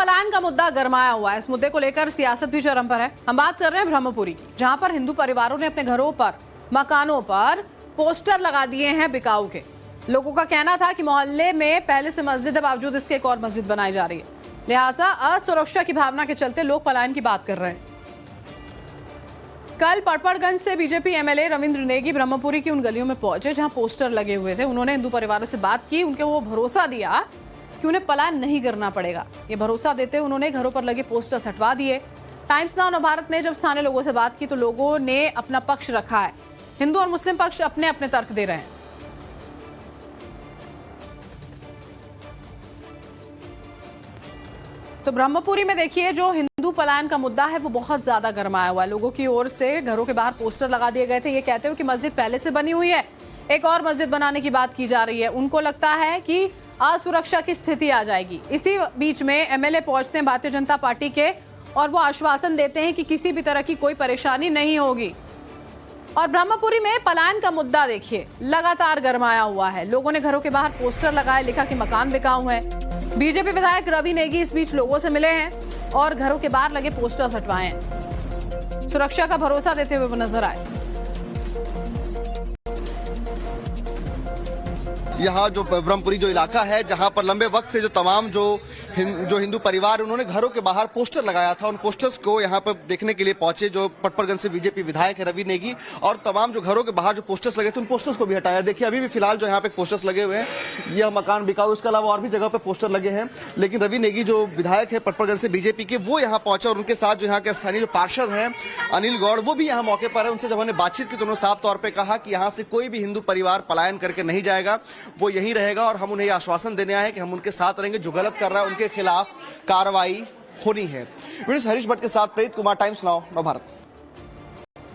पलायन का मुद्दा गरमाया हुआ है। इस मुद्दे को लेकर सियासत भी चरम पर है। हम बात कर रहे हैं ब्रह्मपुरी की, जहां पर हिंदू परिवारों ने अपने घरों पर, मकानों पर पोस्टर लगा दिए हैं बिकाऊ के। लोगों का कहना था कि मोहल्ले में पहले से मस्जिद है, बावजूद इसके एक और मस्जिद बनाई जा रही है, लिहाजा असुरक्षा की भावना के चलते लोग पलायन की बात कर रहे हैं। कल पटपड़गंज से बीजेपी एमएलए रविंद्र नेगी ब्रह्मपुरी की उन गलियों में पहुंचे जहां पोस्टर लगे हुए थे। उन्होंने हिंदू परिवारों से बात की, उनको वो भरोसा दिया कि उन्हें पलायन नहीं करना पड़ेगा। ये भरोसा देते उन्होंने घरों पर लगे पोस्टर्स हटवा दिए। टाइम्स नाउ नवभारत ने जब स्थानीय लोगों से बात की तो लोगों ने अपना पक्ष रखा है। हिंदू और मुस्लिम पक्ष अपने अपने तर्क दे रहे हैं। तो ब्रह्मपुरी में देखिए, जो हिंदू पलायन का मुद्दा है वो बहुत ज्यादा गरमाया हुआ है। लोगों की ओर से घरों के बाहर पोस्टर लगा दिए गए थे, ये कहते हुए कि मस्जिद पहले से बनी हुई है, एक और मस्जिद बनाने की बात की जा रही है। उनको लगता है कि असुरक्षा की स्थिति आ जाएगी। इसी बीच में एमएलए पहुंचते हैं भारतीय जनता पार्टी के और वो आश्वासन देते हैं कि किसी भी तरह की कोई परेशानी नहीं होगी। और ब्रह्मपुरी में पलायन का मुद्दा देखिए लगातार गरमाया हुआ है। लोगों ने घरों के बाहर पोस्टर लगाए, लिखा कि मकान बिकाऊ है। बीजेपी विधायक रवि नेगी इस बीच लोगों से मिले हैं और घरों के बाहर लगे पोस्टर्स हटवाए हैं। सुरक्षा का भरोसा देते हुए वो नजर आए। यहाँ जो ब्रह्मपुरी जो इलाका है, जहाँ पर लंबे वक्त से जो तमाम जो हिंदू परिवार उन्होंने घरों के बाहर पोस्टर लगाया था, उन पोस्टर्स को यहाँ पर देखने के लिए पहुंचे जो पटपड़गंज से बीजेपी विधायक है रवि नेगी, और तमाम जो घरों के बाहर जो पोस्टर्स लगे थे उन पोस्टर्स को भी हटाया। देखिए अभी भी फिलहाल जो यहाँ पे पोस्टर्स लगे हुए हैं, यह मकान बिकाऊ, इसके अलावा और भी जगह पे पोस्टर लगे हैं। लेकिन रवि नेगी जो विधायक है पटपड़गंज से बीजेपी के, वो यहाँ पहुंचा और उनके साथ जो यहाँ के स्थानीय जो पार्षद हैं अनिल गौड़, वो भी यहाँ मौके पर है। उनसे जब हमने बातचीत की तो उन्होंने साफ तौर पर कहा कि यहाँ से कोई भी हिंदू परिवार पलायन करके नहीं जाएगा, वो यहीं रहेगा और हम उन्हें यह आश्वासन देने आए हैं कि हम उनके साथ रहेंगे। जो गलत कर रहा है उनके खिलाफ कार्रवाई होनी है। हरीश भट्ट के साथ प्रेरित कुमार, टाइम्स नाउ नवभारत।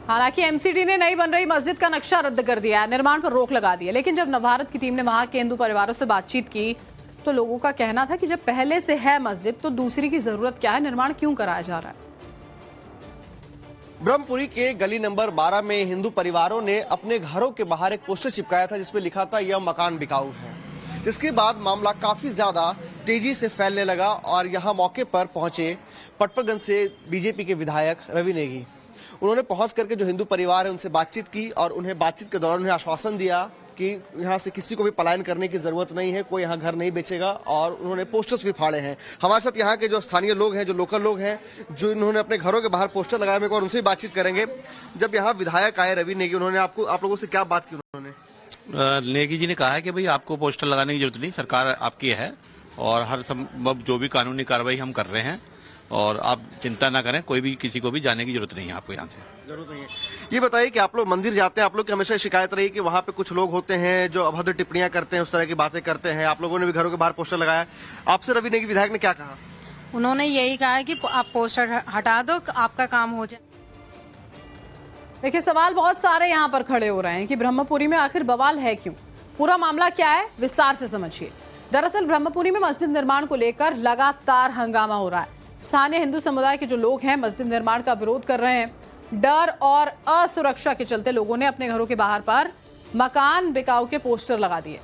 हालांकि एमसीडी ने नई बन रही मस्जिद का नक्शा रद्द कर दिया है, निर्माण पर रोक लगा दी है। लेकिन जब नवभारत की टीम ने वहां के हिंदू परिवारों से बातचीत की तो लोगों का कहना था कि जब पहले से है मस्जिद तो दूसरी की जरूरत क्या है, निर्माण क्यों कराया जा रहा है। ब्रह्मपुरी के गली नंबर 12 में हिंदू परिवारों ने अपने घरों के बाहर एक पोस्टर चिपकाया था जिसमें लिखा था यह मकान बिकाऊ है। इसके बाद मामला काफी ज्यादा तेजी से फैलने लगा और यहाँ मौके पर पहुंचे पटपड़गंज से बीजेपी के विधायक रवि नेगी। उन्होंने पहुंच करके जो हिंदू परिवार है उनसे बातचीत की और उन्हें बातचीत के दौरान उन्हें आश्वासन दिया कि यहाँ से किसी को भी पलायन करने की जरूरत नहीं है, कोई यहाँ घर नहीं बेचेगा, और उन्होंने पोस्टर्स भी फाड़े हैं। हमारे साथ यहाँ के जो स्थानीय लोग हैं, जो लोकल लोग हैं, जो इन्होंने अपने घरों के बाहर पोस्टर लगाए हुए, और उनसे भी बातचीत करेंगे। जब यहाँ विधायक आए रवि नेगी, उन्होंने आप लोगों से क्या बात की? उन्होंने नेगी जी ने कहा है कि भाई आपको पोस्टर लगाने की जरूरत नहीं, सरकार आपकी है और हर संभव जो भी कानूनी कार्रवाई हम कर रहे हैं और आप चिंता ना करें, कोई भी किसी को भी जाने की जरूरत नहीं है, आपको यहाँ से जरूरत नहीं है। ये बताइए कि आप लोग मंदिर जाते हैं, आप लोग की हमेशा शिकायत रही कि वहाँ पे कुछ लोग होते हैं जो अभद्र टिप्पणियां करते हैं, उस तरह की बातें करते हैं। आप लोगों ने भी घरों के बाहर पोस्टर लगाया, आपसे रवि नेगी विधायक ने क्या कहा? उन्होंने यही कहा कि आप पोस्टर हटा दो, आपका काम हो जाए। देखिए सवाल बहुत सारे यहाँ पर खड़े हो रहे हैं कि ब्रह्मपुरी में आखिर बवाल है क्यों, पूरा मामला क्या है, विस्तार से समझिए। दरअसल ब्रह्मपुरी में मस्जिद निर्माण को लेकर लगातार हंगामा हो रहा है। स्थानीय हिंदू समुदाय के जो लोग हैं मस्जिद निर्माण का विरोध कर रहे हैं। डर और असुरक्षा के चलते लोगों ने अपने घरों के बाहर पर मकान बिकाऊ के पोस्टर लगा दिए।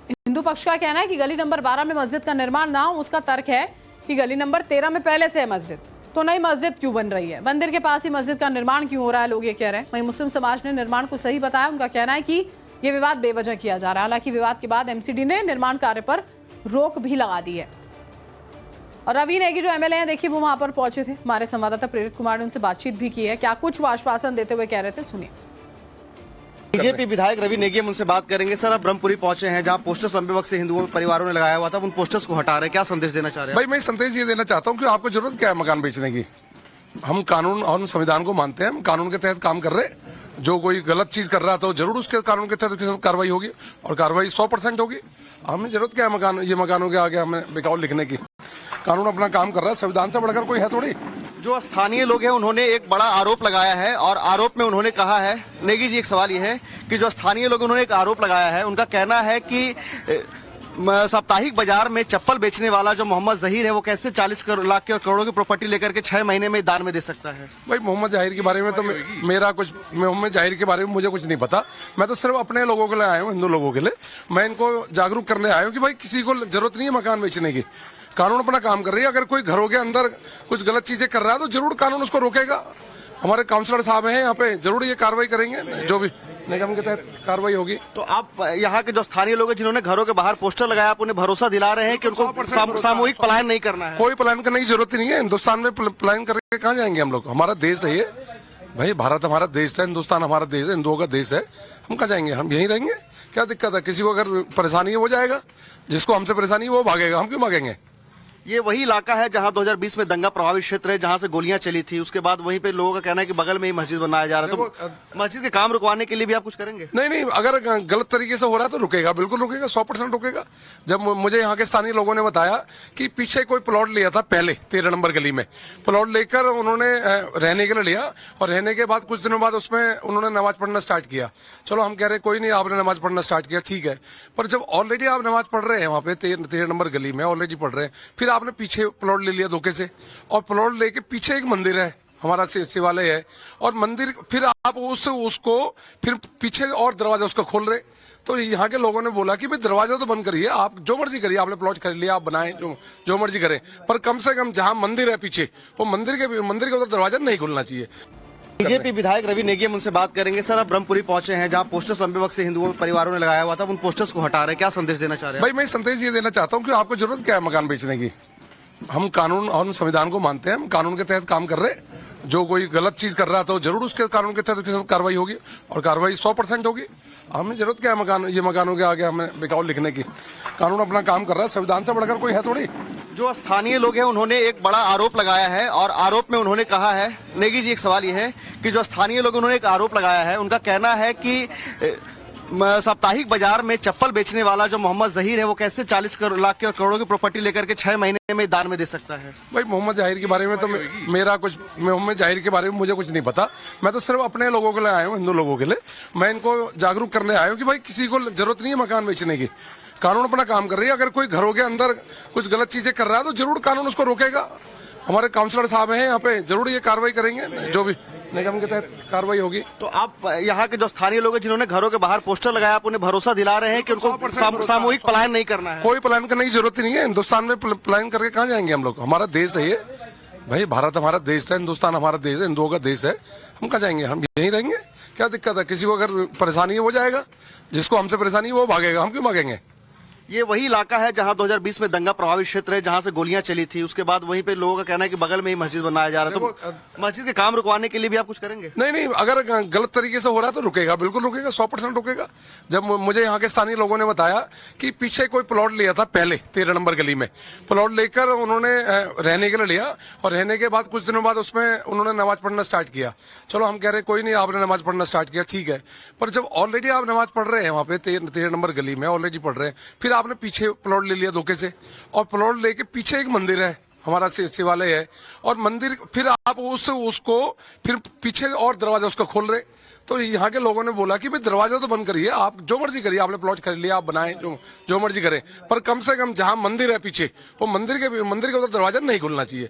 हिंदू पक्ष का कहना है कि गली नंबर 12 में मस्जिद का निर्माण ना हो, उसका तर्क है कि गली नंबर 13 में पहले से है मस्जिद, तो नई मस्जिद क्यों बन रही है, मंदिर के पास ही मस्जिद का निर्माण क्यों हो रहा है, लोग ये कह रहे हैं। वहीं मुस्लिम समाज ने निर्माण को सही बताया। उनका कहना है कि ये विवाद बेवजह किया जा रहा है। हालांकि विवाद के बाद एमसीडी ने निर्माण कार्य पर रोक भी लगा दी है। और रवि नेगी जो एमएलए हैं, देखिए वो वहां पर पहुंचे थे। हमारे संवाददाता प्रेरित कुमार ने उनसे बातचीत भी की है। क्या कुछ वो आश्वासन देते हुए कह रहे थे, सुनिए। बीजेपी विधायक रवि नेगी, हम उनसे बात करेंगे। सर, आप ब्रह्मपुरी पहुंचे हैं जहां पोस्टर्स लंबे वक्त से हिंदुओं परिवारों ने लगाया हुआ था, उन पोस्टर्स को हटा रहे हैं, क्या संदेश देना चाह रहे हैं? भाई मैं संदेश ये देना चाहता हूं कि आपको जरूरत क्या है मकान बेचने की। हम कानून और संविधान को मानते हैं, हम कानून के तहत काम कर रहे हैं। जो कोई गलत चीज कर रहा तो जरूर उसके कानून के तहत कार्रवाई होगी और कार्रवाई 100% होगी। हमें जरूरत क्या है ये मकानों के आगे हमें बिकाऊ लिखने की। कानून अपना काम कर रहा है, संविधान से बढ़कर कोई है थोड़ी। जो स्थानीय लोग हैं उन्होंने एक बड़ा आरोप लगाया है और आरोप में उन्होंने कहा है, नेगी जी एक सवाल ये है कि जो स्थानीय लोग उन्होंने एक आरोप लगाया है, उनका कहना है कि साप्ताहिक बाजार में चप्पल बेचने वाला जो मोहम्मद जहीर है वो कैसे 40 लाख के करोड़ों की प्रॉपर्टी लेकर के 6 महीने में दान में दे सकता है। भाई मोहम्मद जहीर के बारे में तो मोहम्मद जहीर के बारे में मुझे कुछ नहीं पता। मैं तो सिर्फ अपने लोगों के लिए आया हूँ, हिंदू लोगों के लिए। मैं इनको जागरूक करने आया हूँ कि भाई किसी को जरूरत नहीं है मकान बेचने की। कानून अपना काम कर रही है। अगर कोई घरों के अंदर कुछ गलत चीजें कर रहा है तो जरूर कानून उसको रोकेगा। हमारे काउंसलर साहब हैं यहाँ पे, जरूर ये कार्रवाई करेंगे, जो भी निगम के तहत कार्रवाई होगी। तो आप यहाँ के जो स्थानीय लोग हैं जिन्होंने घरों के बाहर पोस्टर लगाया, आप उन्हें भरोसा दिला रहे हैं कि उनको सामूहिक पलायन नहीं करना है? कोई पलायन करने की जरूरत ही नहीं है। हिंदुस्तान में पलायन करके कहाँ जाएंगे हम लोग? हमारा देश है ये भाई, भारत हमारा देश है, हिंदुस्तान हमारा देश है, हिंदुओं का देश है। हम कहाँ जाएंगे? हम यहीं रहेंगे। क्या दिक्कत है? किसी को अगर परेशानी है वो जाएगा, जिसको हमसे परेशानी है वो भागेगा। हम क्यों भागेंगे? ये वही इलाका है जहां 2020 में दंगा प्रभावित क्षेत्र है, जहां से गोलियां चली थी। उसके बाद वहीं पे लोगों का कहना है कि बगल में ही मस्जिद बनाया जा रहा है। तो मस्जिद के काम रुकवाने के लिए भी आप कुछ करेंगे? नहीं, अगर गलत तरीके से हो रहा है तो रुकेगा, बिल्कुल रुकेगा, 100% रुकेगा। जब मुझे यहाँ के स्थानीय लोगों ने बताया कि पीछे कोई प्लॉट लिया था पहले 13 नंबर गली में, प्लॉट लेकर उन्होंने रहने के लिए लिया और रहने के बाद कुछ दिनों बाद उसमें उन्होंने नमाज पढ़ना स्टार्ट किया। चलो हम कह रहे कोई नहीं, आपने नमाज पढ़ना स्टार्ट किया, ठीक है, पर जब ऑलरेडी आप नमाज पढ़ रहे हैं वहाँ पे 13 नंबर गली में ऑलरेडी पढ़ रहे हैं, फिर आपने पीछे प्लॉट ले लिया धोखे से, और प्लॉट लेके पीछे एक मंदिर है, हमारा शिवालय है, और मंदिर फिर आप उसको फिर पीछे और दरवाजा उसका खोल रहे। तो यहाँ के लोगों ने बोला कि भाई दरवाजा तो बंद करिए, आप जो मर्जी करिए, आपने प्लॉट खरीद लिया, आप बनाए, जो मर्जी करें, पर कम से कम जहाँ मंदिर है पीछे, वो मंदिर के उधर दरवाजा नहीं खुलना चाहिए। बीजेपी विधायक रवि नेगी, हम उनसे बात करेंगे। सर, आप ब्रह्मपुरी पहुंचे हैं जहां पोस्टर्स लंबे वक्त से हिंदुओं परिवारों ने लगाया हुआ था, उन पोस्टर्स को हटा रहे हैं, क्या संदेश देना चाह रहे हैं? भाई मैं संदेश ये देना चाहता हूँ कि आपको जरूरत क्या है मकान बेचने की? हम कानून और संविधान को मानते हैं, हम कानून के तहत काम कर रहे हैं। जो कोई गलत चीज कर रहा है तो जरूर उसके कानून के तहत कार्रवाई होगी, और कार्रवाई 100% होगी। हमें जरूरत क्या है मकानों के आगे हमें बिकाऊ लिखने की? कानून अपना काम कर रहा है, संविधान से बढ़कर कोई है थोड़ी। जो स्थानीय लोग हैं उन्होंने एक बड़ा आरोप लगाया है, और आरोप में उन्होंने कहा है, नेगी जी, एक सवाल ये है कि जो स्थानीय लोग उन्होंने एक आरोप लगाया है, उनका कहना है कि साप्ताहिक बाजार में चप्पल बेचने वाला जो मोहम्मद जहीर है वो कैसे 40 लाख के और करोड़ों की प्रॉपर्टी लेकर के 6 महीने में दान में दे सकता है? भाई मोहम्मद जाहिर के बारे में तो मोहम्मद जाहिर के बारे में मुझे कुछ नहीं पता। मैं तो सिर्फ अपने लोगों के लिए आया हूँ, हिंदू लोगों के लिए। मैं इनको जागरूक करने आया हूँ कि भाई किसी को जरूरत नहीं है मकान बेचने की, कानून अपना काम कर रही है। अगर कोई घरों के अंदर कुछ गलत चीजें कर रहा है तो जरूर कानून उसको रोकेगा। हमारे काउंसलर साहब हैं यहाँ पे, जरूर ये कार्रवाई करेंगे, जो भी निगम के तहत कार्रवाई होगी। तो आप यहाँ के जो स्थानीय लोग हैं जिन्होंने घरों के बाहर पोस्टर लगाया, आप उन्हें भरोसा दिला रहे हैं कि उनको सामूहिक पलायन नहीं करना है? कोई पलायन करने की जरूरत ही नहीं है। हिंदुस्तान में पलायन करके कहाँ जाएंगे हम लोग? हमारा देश है ये भाई, भारत हमारा देश है, हिंदुस्तान हमारा देश है, हिंदुओं का देश है। हम कहाँ जाएंगे? हम यहीं रहेंगे। क्या दिक्कत है? किसी को अगर परेशानी है वो जाएगा, जिसको हमसे परेशानी है वो भागेगा। हम क्यों भागेंगे? ये वही इलाका है जहां 2020 में दंगा प्रभावित क्षेत्र है, जहां से गोलियां चली थी। उसके बाद वहीं पे लोगों का कहना है कि बगल में ही मस्जिद बनाया जा रहा है। तो मस्जिद के काम रुकवाने के लिए भी आप कुछ करेंगे? नहीं, अगर गलत तरीके से हो रहा है तो रुकेगा, बिल्कुल रुकेगा, 100% रुकेगा। जब मुझे यहाँ के स्थानीय लोगों ने बताया कि पीछे कोई प्लॉट लिया था पहले 13 नंबर गली में, प्लॉट लेकर उन्होंने रहने के लिए लिया, और रहने के बाद कुछ दिनों बाद उसमें उन्होंने नमाज पढ़ना स्टार्ट किया। चलो हम कह रहे कोई नहीं, आपने नमाज पढ़ना स्टार्ट किया, ठीक है, पर जब ऑलरेडी आप नमाज पढ़ रहे हैं वहाँ पे 13 नंबर गली में ऑलरेडी पढ़ रहे हैं, फिर आपने पीछे प्लॉट ले लिया धोखे से, और प्लॉट लेके पीछे एक मंदिर है, हमारा शिवालय है, और मंदिर फिर आप उसको फिर पीछे और दरवाजा उसका खोल रहे। तो यहाँ के लोगों ने बोला कि भाई दरवाजा तो बंद करिए, आप जो मर्जी करिए, आपने प्लॉट खरीद लिया, आप बनाए, जो मर्जी करें, पर कम से कम जहाँ मंदिर है पीछे, वो मंदिर के उधर दरवाजा नहीं खुलना चाहिए।